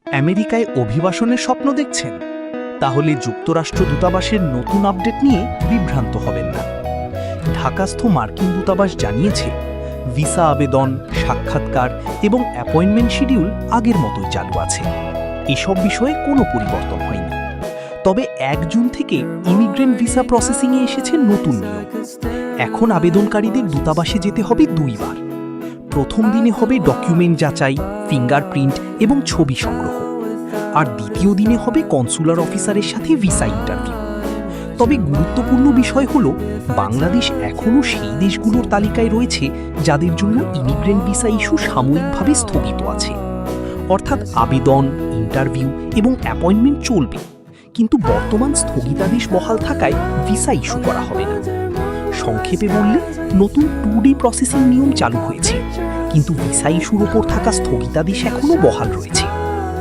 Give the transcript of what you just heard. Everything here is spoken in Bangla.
আমেরিকায় অভিবাসনের স্বপ্ন দেখছেন? তাহলে যুক্তরাষ্ট্র দূতাবাসের নতুন আপডেট নিয়ে বিভ্রান্ত হবেন না। ঢাকাস্থ মার্কিন দূতাবাস জানিয়েছে, ভিসা আবেদন, সাক্ষাৎকার এবং অ্যাপয়েন্টমেন্ট শিডিউল আগের মতোই চালু আছে। এসব বিষয়ে কোনো পরিবর্তন হয়নি। তবে ১ জুন থেকে ইমিগ্রেন্ট ভিসা প্রসেসিংয়ে এসেছে নতুন নিয়ম। এখন আবেদনকারীদের দূতাবাসে যেতে হবে ২ বার। প্রথম দিনে হবে ডকুমেন্ট যাচাই, ফিঙ্গারপ্রিন্ট এবং ছবি সংগ্রহ, আর দ্বিতীয় দিনে হবে কনসুলার অফিসারের সাথে ভিসা ইন্টারভিউ। তবে গুরুত্বপূর্ণ বিষয় হল, বাংলাদেশ এখনও সেই দেশগুলোর তালিকায় রয়েছে যাদের জন্য ইমিগ্রেন্ট ভিসা ইস্যু সাময়িকভাবে স্থগিত আছে। অর্থাৎ আবেদন, ইন্টারভিউ এবং অ্যাপয়েন্টমেন্ট চলবে, কিন্তু বর্তমান স্থগিতাদেশ বহাল থাকায় ভিসা ইস্যু করা হবে না। সংক্ষেপে বললে, নতুন 2D প্রসেসিং নিয়ম চালু হয়েছে, কিন্তু ভিসা ইস্যুর ওপর থাকা স্থগিতাদেশ এখনও বহাল রয়েছে।